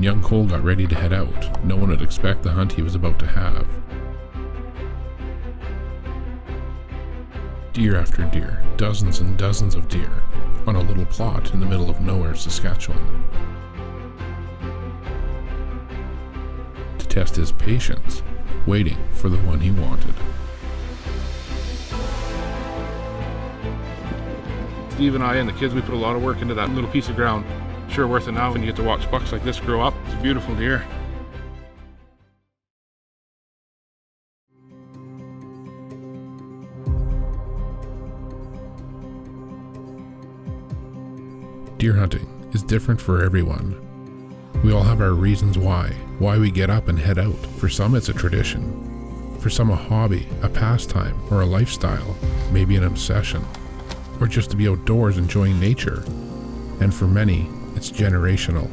young Cole got ready to head out, no one would expect the hunt he was about to have. Deer after deer, dozens and dozens of deer, on a little plot in the middle of nowhere, Saskatchewan. To test his patience, waiting for the one he wanted. Steve and I and the kids, we put a lot of work into that little piece of ground. Sure worth it now when you get to watch bucks like this grow up. It's a beautiful deer. Deer hunting is different for everyone. We all have our reasons why we get up and head out. For some it's a tradition. For some a hobby, a pastime, or a lifestyle, maybe an obsession. Or just to be outdoors enjoying nature. And for many, it's generational.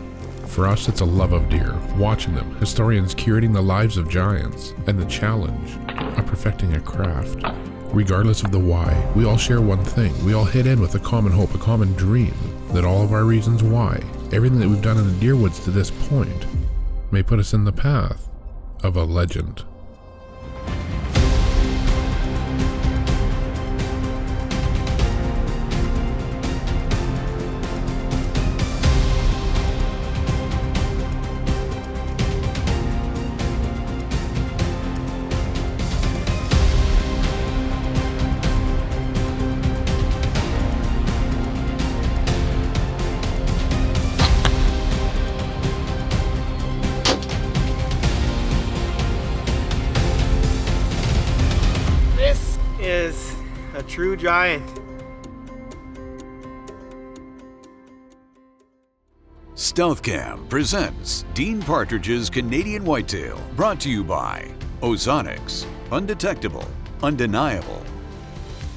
For us, it's a love of deer, watching them, historians curating the lives of giants, and the challenge of perfecting a craft. Regardless of the why, we all share one thing. We all hit in with a common hope, a common dream, that all of our reasons why, everything that we've done in the deer woods to this point, may put us in the path of a legend. Is a true giant. Stealth Cam presents Dean Partridge's Canadian Whitetail, brought to you by Ozonics, undetectable, undeniable.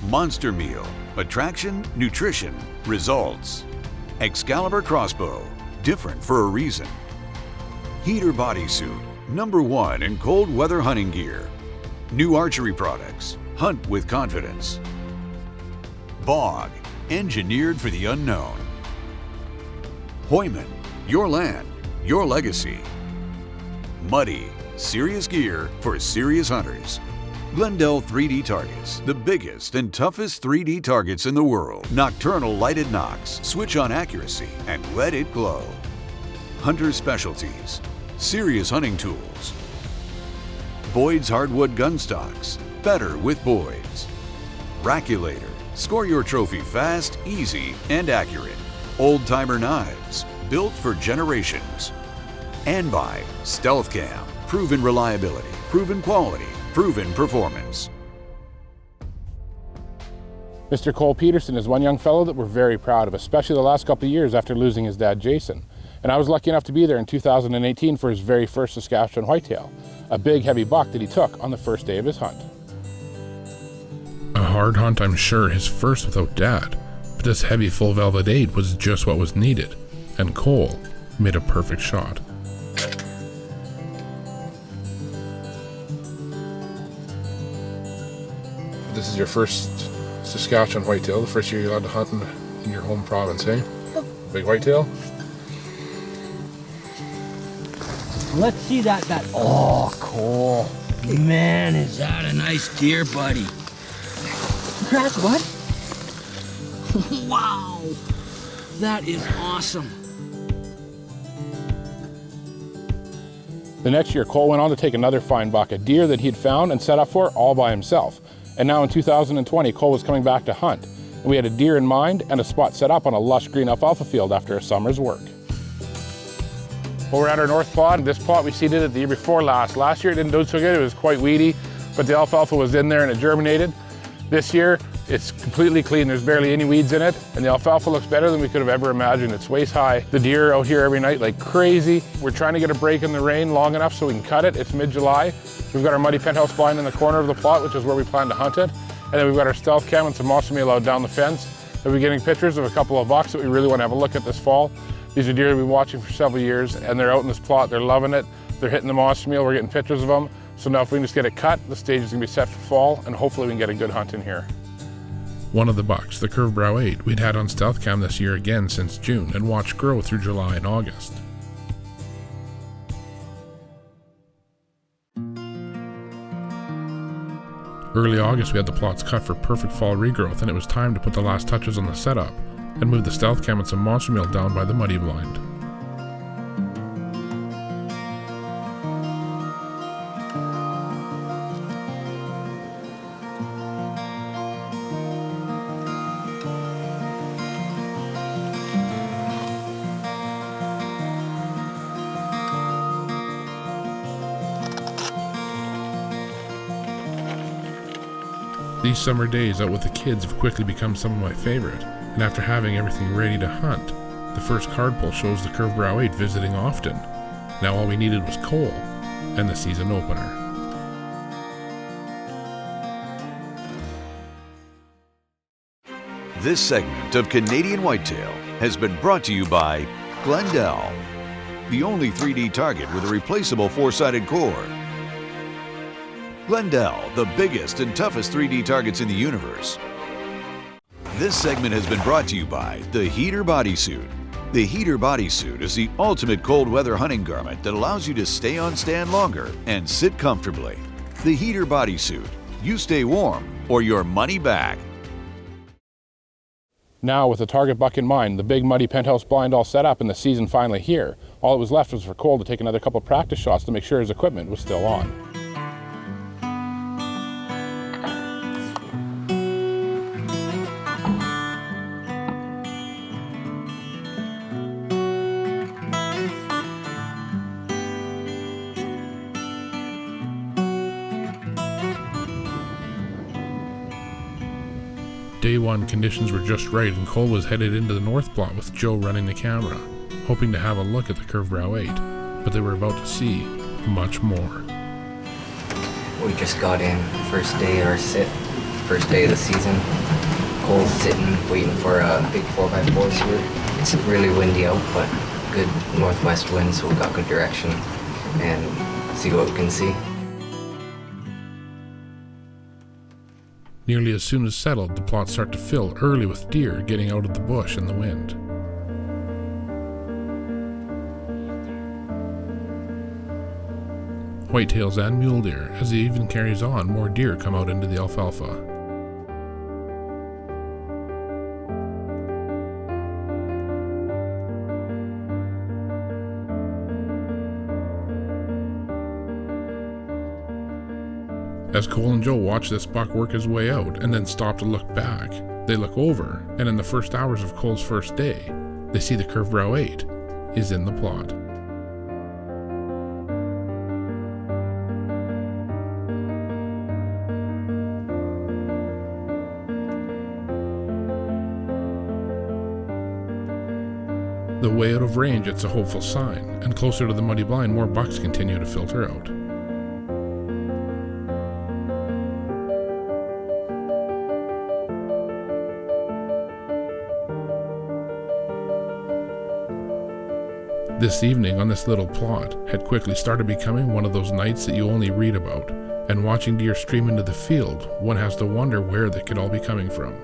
Monster Meal, attraction, nutrition, results. Excalibur Crossbow, different for a reason. Heater Bodysuit, #1 in cold weather hunting gear. New archery products, hunt with confidence. Bog, engineered for the unknown. Hoyman, your land, your legacy. Muddy, serious gear for serious hunters. Glendale 3D Targets, the biggest and toughest 3D targets in the world. Nocturnal lighted nocks, switch on accuracy and let it glow. Hunter Specialties, serious hunting tools. Boyd's hardwood gun stocks, better with Boyd's. Raculator, score your trophy fast, easy, and accurate. Old-timer knives, built for generations. And by Stealth Cam, proven reliability, proven quality, proven performance. Mr. Cole Peterson is one young fellow that we're very proud of, especially the last couple of years after losing his dad, Jason. And I was lucky enough to be there in 2018 for his very first Saskatchewan whitetail, a big heavy buck that he took on the first day of his hunt. A hard hunt, I'm sure, his first without Dad, but this heavy full velvet 8 was just what was needed, and Cole made a perfect shot. This is your first Saskatchewan whitetail, the first year you're allowed to hunt in your home province, eh? Yep. Big whitetail? Let's see that. Oh, Cole. Man, is that a nice deer, buddy. Congrats, what? Wow. That is awesome. The next year, Cole went on to take another fine buck, a deer that he'd found and set up for all by himself. And now in 2020, Cole was coming back to hunt. And we had a deer in mind and a spot set up on a lush green alfalfa field after a summer's work. Well, we're at our north plot. This plot we seeded it the year before last. Last year it didn't do so good, it was quite weedy, but the alfalfa was in there and it germinated. This year, it's completely clean. There's barely any weeds in it, and the alfalfa looks better than we could have ever imagined. It's waist high. The deer are out here every night like crazy. We're trying to get a break in the rain long enough so we can cut it. It's mid-July. We've got our muddy penthouse blind in the corner of the plot, which is where we plan to hunt it. And then we've got our stealth cam and some monster meal out down the fence. We'll be getting pictures of a couple of bucks that we really want to have a look at this fall. These are deer we've been watching for several years, and they're out in this plot. They're loving it. They're hitting the monster meal. We're getting pictures of them. So now if we can just get it cut, the stage is going to be set for fall, and hopefully we can get a good hunt in here. One of the bucks, the Curve Brow 8, we'd had on stealth cam this year again since June and watched grow through July and August. Early August we had the plots cut for perfect fall regrowth, and it was time to put the last touches on the setup and move the stealth cam and some monster meal down by the muddy blind. These summer days out with the kids have quickly become some of my favorite, and after having everything ready to hunt, the first card pull shows the Curved Brow 8 visiting often. Now all we needed was Cole and the season opener. This segment of Canadian Whitetail has been brought to you by Glendale, the only 3D target with a replaceable 4-sided core. Glendale, the biggest and toughest 3D targets in the universe. This segment has been brought to you by the Heater Bodysuit. The Heater Bodysuit is the ultimate cold weather hunting garment that allows you to stay on stand longer and sit comfortably. The Heater Bodysuit. You stay warm or your money back. Now, with the target buck in mind, the big muddy penthouse blind all set up and the season finally here, all that was left was for Cole to take another couple practice shots to make sure his equipment was still on. Day one conditions were just right and Cole was headed into the north plot with Joe running the camera, hoping to have a look at the Curved Brow 8, but they were about to see much more. We just got in, first day of our sit, first day of the season. Cole's sitting, waiting for a big 4x4 here. It's really windy out, but good northwest wind, so we got good direction and see what we can see. Nearly as soon as settled, the plots start to fill early with deer getting out of the bush in the wind. Whitetails and mule deer. As the evening carries on, more deer come out into the alfalfa. As Cole and Joe watch this buck work his way out and then stop to look back, they look over, and in the first hours of Cole's first day, they see the Curved Brow 8 is in the plot. The way out of range, it's a hopeful sign, and closer to the muddy blind, more bucks continue to filter out. This evening on this little plot had quickly started becoming one of those nights that you only read about, and watching deer stream into the field, one has to wonder where they could all be coming from.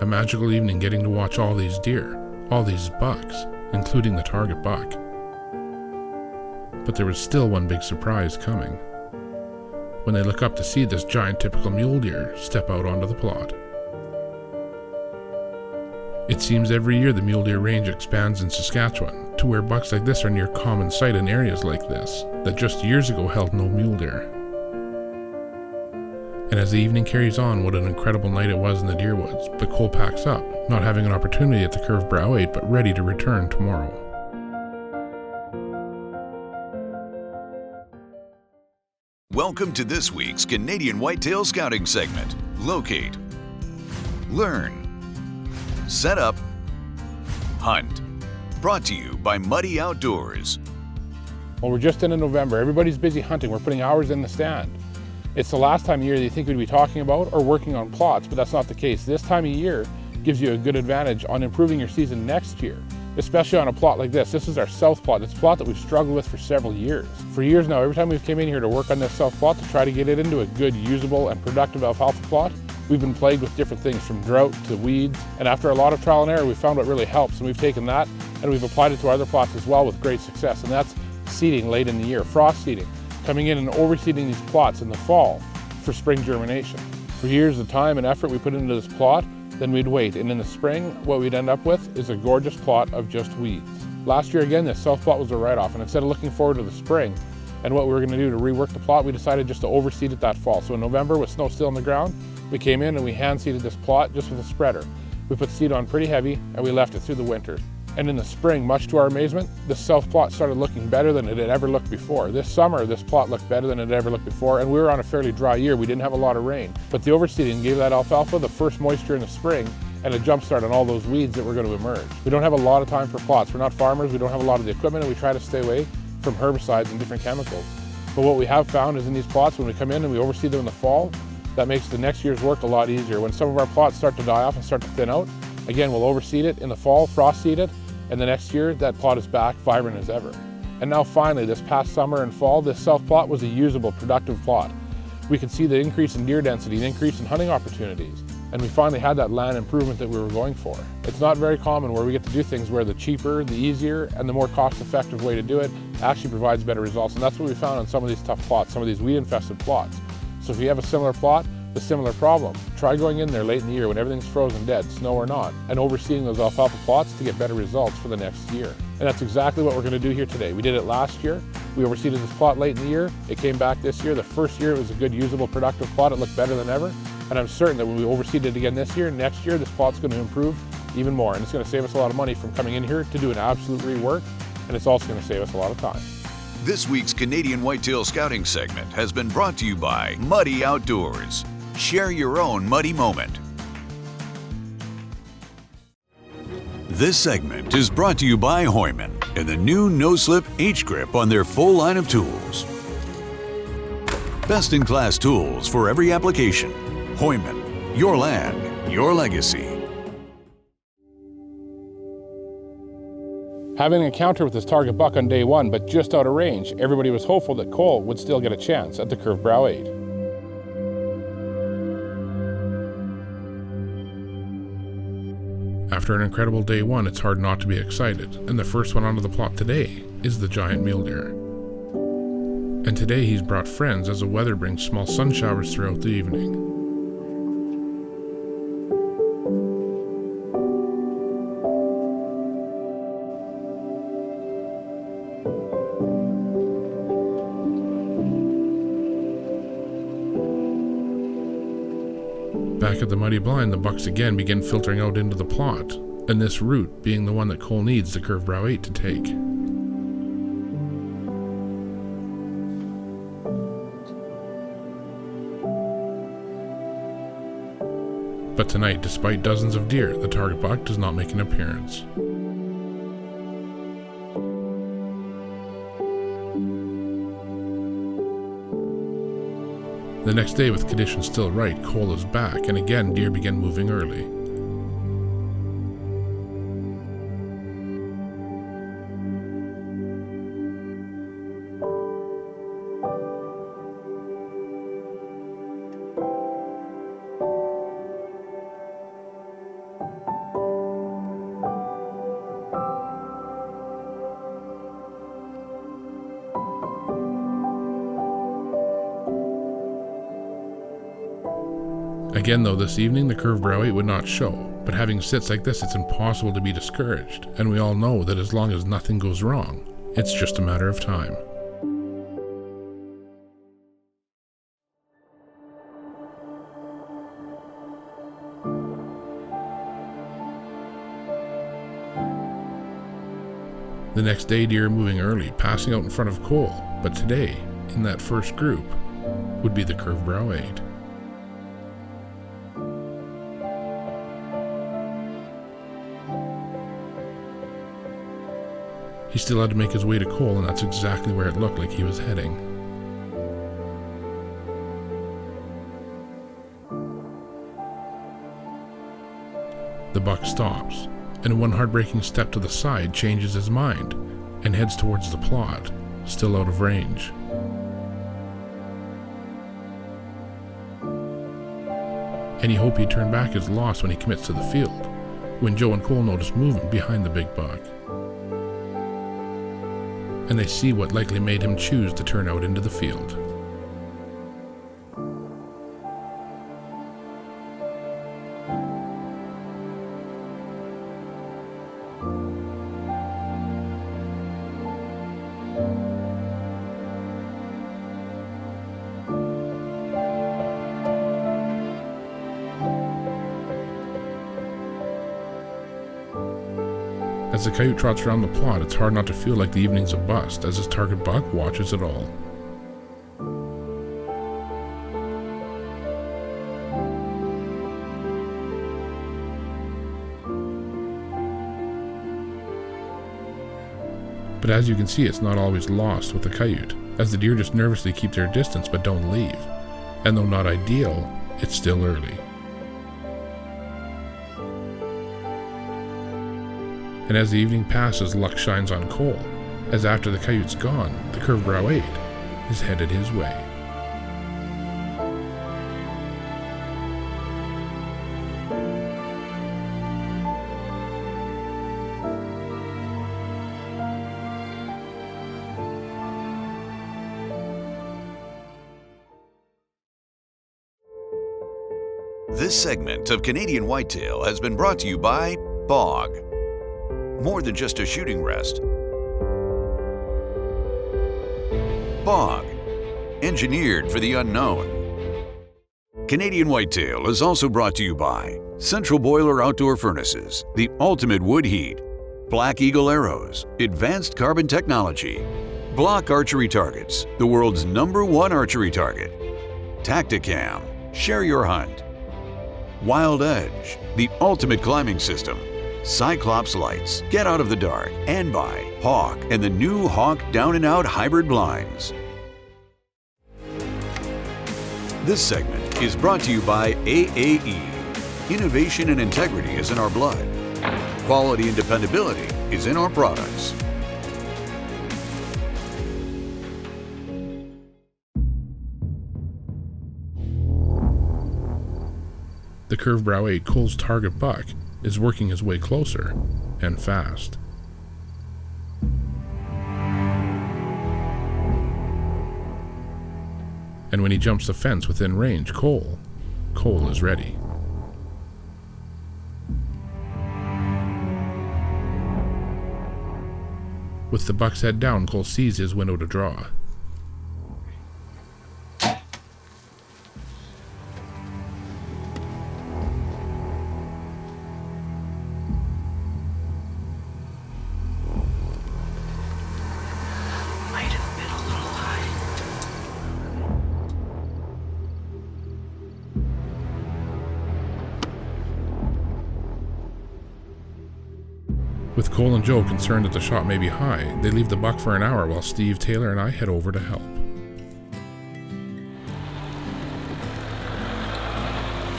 A magical evening getting to watch all these deer, all these bucks, including the target buck. But there was still one big surprise coming, when they look up to see this giant typical mule deer step out onto the plot. It seems every year the mule deer range expands in Saskatchewan to where bucks like this are near common sight in areas like this that just years ago held no mule deer. And as the evening carries on, what an incredible night it was in the deer woods, but Cole packs up, not having an opportunity at the Curved Brow 8, but ready to return tomorrow. Welcome to this week's Canadian Whitetail Scouting segment. Locate, learn, set up, hunt. Brought to you by Muddy Outdoors. Well, we're just into November. Everybody's busy hunting. We're putting hours in the stand. It's the last time of year that you think we'd be talking about or working on plots, but that's not the case. This time of year gives you a good advantage on improving your season next year, especially on a plot like this. This is our south plot. It's a plot that we've struggled with for several years. For years now, every time we've came in here to work on this south plot to try to get it into a good, usable, and productive alfalfa plot, we've been plagued with different things from drought to weeds, and after a lot of trial and error, we found what really helps, and we've taken that and we've applied it to our other plots as well with great success, and that's seeding late in the year, frost seeding, coming in and overseeding these plots in the fall for spring germination. For years, the time and effort we put into this plot, then we'd wait, and in the spring, what we'd end up with is a gorgeous plot of just weeds. Last year again, this south plot was a write-off, and instead of looking forward to the spring and what we were going to do to rework the plot, we decided just to overseed it that fall. So in November, with snow still on the ground, we came in and we hand-seeded this plot just with a spreader. We put seed on pretty heavy, and we left it through the winter. And in the spring, much to our amazement, this south plot started looking better than it had ever looked before. This summer, this plot looked better than it had ever looked before, and we were on a fairly dry year. We didn't have a lot of rain. But the overseeding gave that alfalfa the first moisture in the spring, and a jump start on all those weeds that were going to emerge. We don't have a lot of time for plots. We're not farmers, we don't have a lot of the equipment, and we try to stay away from herbicides and different chemicals. But what we have found is in these plots, when we come in and we overseed them in the fall, that makes the next year's work a lot easier. When some of our plots start to die off and start to thin out, again, we'll overseed it in the fall, frost seed it, and the next year, that plot is back, vibrant as ever. And now finally, this past summer and fall, this south plot was a usable, productive plot. We could see the increase in deer density, the increase in hunting opportunities, and we finally had that land improvement that we were going for. It's not very common where we get to do things where the cheaper, the easier, and the more cost-effective way to do it actually provides better results, and that's what we found on some of these tough plots, some of these weed-infested plots. So if you have a similar plot, a similar problem, try going in there late in the year when everything's frozen dead, snow or not, and overseeing those alfalfa plots to get better results for the next year. And that's exactly what we're going to do here today. We did it last year. We overseeded this plot late in the year. It came back this year. The first year it was a good, usable, productive plot. It looked better than ever. And I'm certain that when we overseed it again this year, next year, this plot's going to improve even more. And it's going to save us a lot of money from coming in here to do an absolute rework. And it's also going to save us a lot of time. This week's Canadian Whitetail Scouting segment has been brought to you by Muddy Outdoors. Share your own muddy moment. This segment is brought to you by Heumann and the new no-slip H-grip on their full line of tools. Best-in-class tools for every application. Heumann, your land, your legacy. Having an encounter with this target buck on day one, but just out of range, everybody was hopeful that Cole would still get a chance at the Curved Brow 8. After an incredible day one, it's hard not to be excited, and the first one onto the plot today is the giant mule deer. And today he's brought friends as the weather brings small sun showers throughout the evening. Back at the muddy blind, the bucks again begin filtering out into the plot, and this route being the one that Cole needs the Curved Brow 8 to take. But tonight, despite dozens of deer, the target buck does not make an appearance. The next day, with conditions still right, Cole is back, and again deer begin moving early. Again though, this evening the Curved Brow 8 would not show, but having sits like this, it's impossible to be discouraged, and we all know that as long as nothing goes wrong, it's just a matter of time. The next day deer are moving early, passing out in front of Cole, but today, in that first group, would be the Curved Brow 8. He still had to make his way to Cole, and that's exactly where it looked like he was heading. The buck stops, and one heartbreaking step to the side changes his mind and heads towards the plot, still out of range. Any hope he'd turn back is lost when he commits to the field, when Joe and Cole notice movement behind the big buck. And they see what likely made him choose to turn out into the field. As the coyote trots around the plot, it's hard not to feel like the evening's a bust as his target buck watches it all. But as you can see, it's not always lost with the coyote, as the deer just nervously keep their distance but don't leave. And though not ideal, it's still early. And as the evening passes, luck shines on Cole, as after the coyote's gone, the curved brow 8 is headed his way. This segment of Canadian Whitetail has been brought to you by Bog. More than just a shooting rest. Bog, engineered for the unknown. Canadian Whitetail is also brought to you by Central Boiler Outdoor Furnaces, the ultimate wood heat, Black Eagle Arrows, advanced carbon technology, Block Archery Targets, the world's #1 archery target, Tacticam, share your hunt, Wild Edge, the ultimate climbing system, Cyclops lights, get out of the dark, and by Hawk and the new Hawk Down and Out hybrid blinds. This segment is brought to you by AAE. Innovation and integrity is in our blood. Quality and dependability is in our products. The curved brow 8, Cole's target buck, is working his way closer, and fast. And when he jumps the fence within range, Cole is ready. With the buck's head down, Cole sees his window to draw. With Cole and Joe concerned that the shot may be high, they leave the buck for an hour while Steve, Taylor, and I head over to help.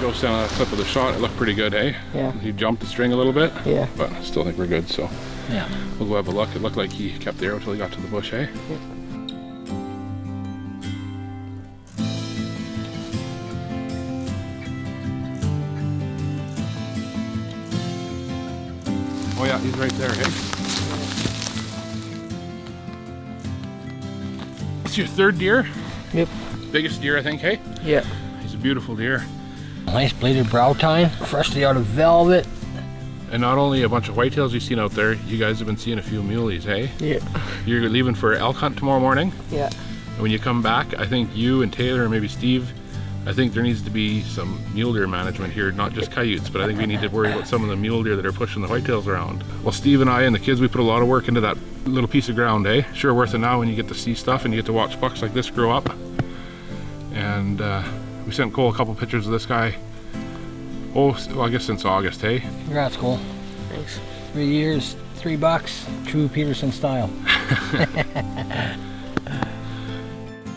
Joe sent a clip of the shot. It looked pretty good, hey? Yeah. He jumped the string a little bit. Yeah. But I still think we're good, so Yeah. we'll go have a look. It looked like he kept the arrow till he got to the bush, hey? Yeah. Oh yeah, he's right there, hey? It's your third deer? Yep. Biggest deer, I think, hey? Yeah. He's a beautiful deer. Nice bladed brow tine, freshly out of velvet. And not only a bunch of whitetails you've seen out there, you guys have been seeing a few muleys, hey? Yeah. You're leaving for elk hunt tomorrow morning? Yeah. And when you come back, I think you and Taylor and maybe Steve, I think there needs to be some mule deer management here, not just coyotes, but I think we need to worry about some of the mule deer that are pushing the whitetails around. Well, Steve and I and the kids, we put a lot of work into that little piece of ground, eh? Sure worth it now when you get to see stuff and you get to watch bucks like this grow up. And we sent Cole a couple pictures of this guy, well, I guess since August, hey? Congrats, Cole. Thanks. 3 years, $3, true Peterson style.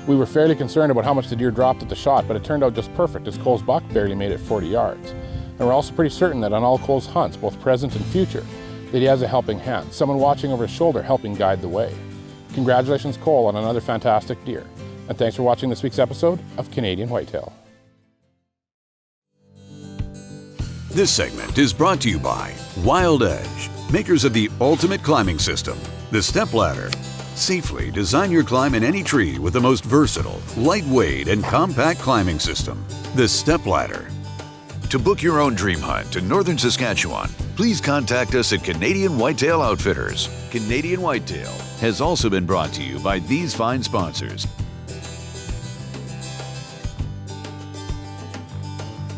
We were fairly concerned about how much the deer dropped at the shot, but it turned out just perfect as Cole's buck barely made it 40 yards. And we're also pretty certain that on all Cole's hunts, both present and future, that he has a helping hand, someone watching over his shoulder helping guide the way. Congratulations, Cole, on another fantastic deer. And thanks for watching this week's episode of Canadian Whitetail. This segment is brought to you by Wild Edge, makers of the ultimate climbing system, the step ladder. Safely design your climb in any tree with the most versatile, lightweight, and compact climbing system, the step ladder. To book your own dream hunt in northern Saskatchewan, please contact us at Canadian Whitetail Outfitters. Canadian Whitetail has also been brought to you by these fine sponsors.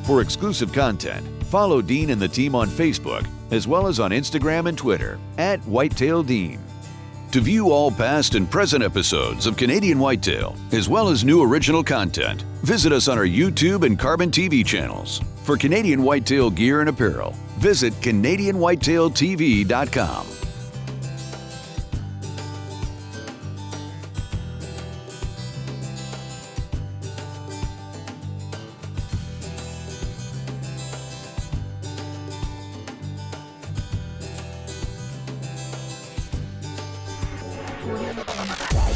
For exclusive content, follow Dean and the team on Facebook as well as on Instagram and Twitter at Whitetail Dean. To view all past and present episodes of Canadian Whitetail, as well as new original content, visit us on our YouTube and Carbon TV channels. For Canadian Whitetail gear and apparel, visit CanadianWhitetailTV.com. We're